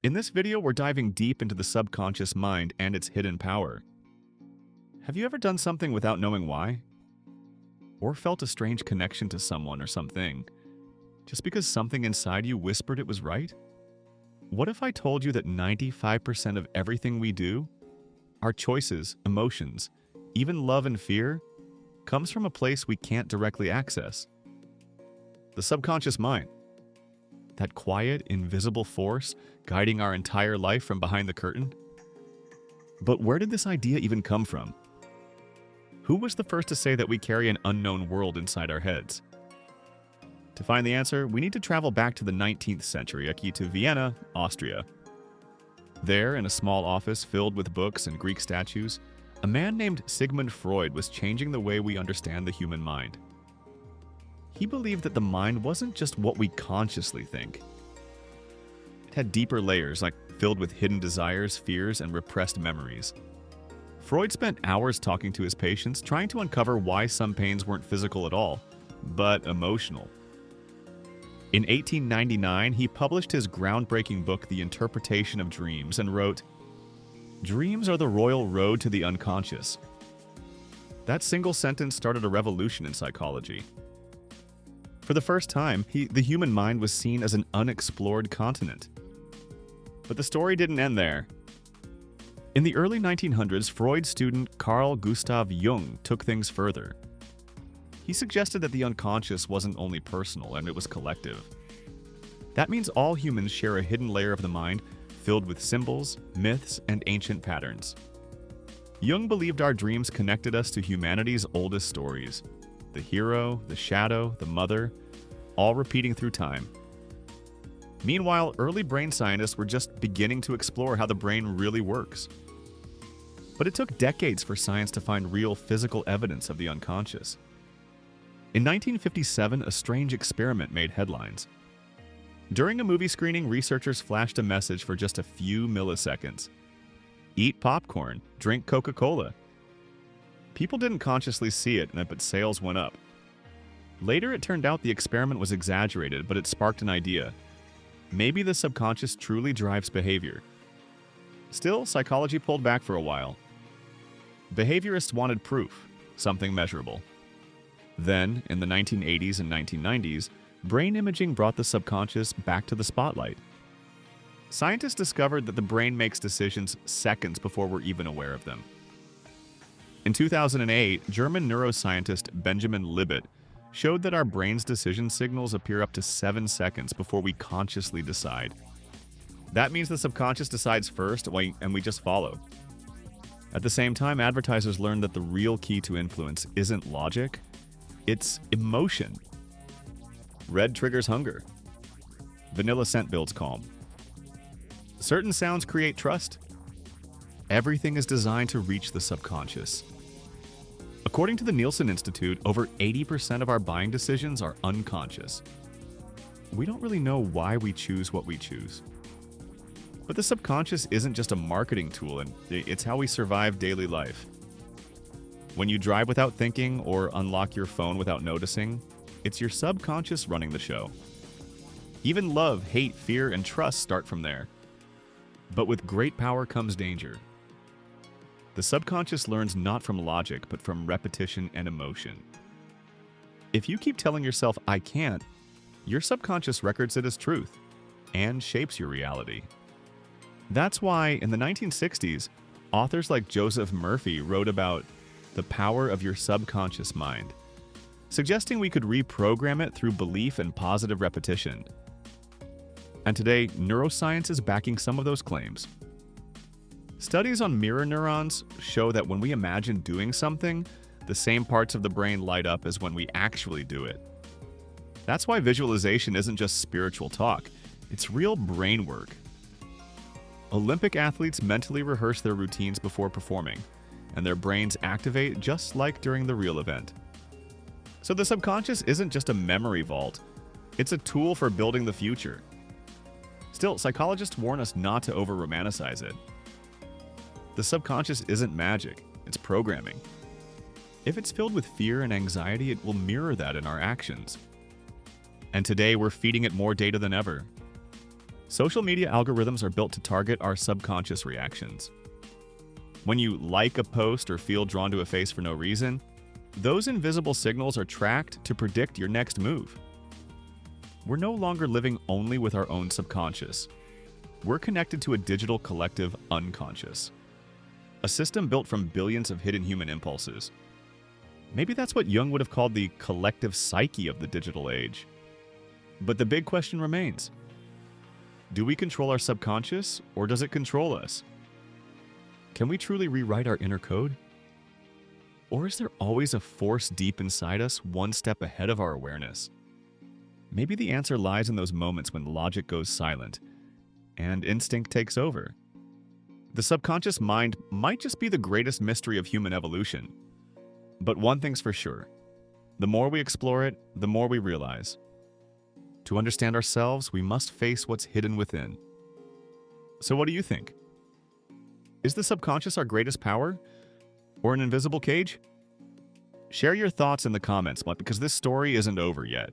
In this video, we're diving deep into the subconscious mind and its hidden power. Have you ever done something without knowing why? Or felt a strange connection to someone or something, just because something inside you whispered it was right? What if I told you that 95% of everything we do, our choices, emotions, even love and fear, comes from a place we can't directly access? The subconscious mind. That quiet, invisible force guiding our entire life from behind the curtain? But where did this idea even come from? Who was the first to say that we carry an unknown world inside our heads? To find the answer, we need to travel back to the 19th century, to Vienna, Austria. There, in a small office filled with books and Greek statues, a man named Sigmund Freud was changing the way we understand the human mind. He believed that the mind wasn't just what we consciously think. It had deeper layers, filled with hidden desires, fears, and repressed memories. Freud spent hours talking to his patients, trying to uncover why some pains weren't physical at all, but emotional. In 1899, he published his groundbreaking book, The Interpretation of Dreams, and wrote, "Dreams are the royal road to the unconscious." That single sentence started a revolution in psychology. For the first time, the human mind was seen as an unexplored continent. But the story didn't end there. In the early 1900s, Freud's student Carl Gustav Jung took things further. He suggested that the unconscious wasn't only personal, and it was collective. That means all humans share a hidden layer of the mind filled with symbols, myths, and ancient patterns. Jung believed our dreams connected us to humanity's oldest stories. The hero, the shadow, the mother, all repeating through time. Meanwhile, early brain scientists were just beginning to explore how the brain really works. But it took decades for science to find real physical evidence of the unconscious. In 1957, a strange experiment made headlines. During a movie screening, researchers flashed a message for just a few milliseconds. Eat popcorn, drink Coca-Cola. People didn't consciously see it, but sales went up. Later, it turned out the experiment was exaggerated, but it sparked an idea. Maybe the subconscious truly drives behavior. Still, psychology pulled back for a while. Behaviorists wanted proof, something measurable. Then, in the 1980s and 1990s, brain imaging brought the subconscious back to the spotlight. Scientists discovered that the brain makes decisions seconds before we're even aware of them. In 2008, German neuroscientist Benjamin Libet showed that our brain's decision signals appear up to 7 seconds before we consciously decide. That means the subconscious decides first, and we just follow. At the same time, advertisers learned that the real key to influence isn't logic, it's emotion. Red triggers hunger. Vanilla scent builds calm. Certain sounds create trust. Everything is designed to reach the subconscious. According to the Nielsen Institute, over 80% of our buying decisions are unconscious. We don't really know why we choose what we choose. But the subconscious isn't just a marketing tool, and it's how we survive daily life. When you drive without thinking or unlock your phone without noticing, it's your subconscious running the show. Even love, hate, fear, and trust start from there. But with great power comes danger. The subconscious learns not from logic, but from repetition and emotion. If you keep telling yourself, "I can't," your subconscious records it as truth and shapes your reality. That's why, in the 1960s, authors like Joseph Murphy wrote about the power of your subconscious mind, suggesting we could reprogram it through belief and positive repetition. And today, neuroscience is backing some of those claims. Studies on mirror neurons show that when we imagine doing something, the same parts of the brain light up as when we actually do it. That's why visualization isn't just spiritual talk, it's real brain work. Olympic athletes mentally rehearse their routines before performing, and their brains activate just like during the real event. So the subconscious isn't just a memory vault, it's a tool for building the future. Still, psychologists warn us not to over-romanticize it. The subconscious isn't magic, it's programming. If it's filled with fear and anxiety, it will mirror that in our actions. And today, we're feeding it more data than ever. Social media algorithms are built to target our subconscious reactions. When you like a post or feel drawn to a face for no reason, those invisible signals are tracked to predict your next move. We're no longer living only with our own subconscious. We're connected to a digital collective unconscious, a system built from billions of hidden human impulses. Maybe that's what Jung would have called the collective psyche of the digital age. But the big question remains: do we control our subconscious, or does it control us? Can we truly rewrite our inner code? Or is there always a force deep inside us, one step ahead of our awareness? Maybe the answer lies in those moments when logic goes silent and instinct takes over. The subconscious mind might just be the greatest mystery of human evolution. But one thing's for sure: the more we explore it, the more we realize. To understand ourselves, we must face what's hidden within. So what do you think? Is the subconscious our greatest power? Or an invisible cage? Share your thoughts in the comments, because this story isn't over yet.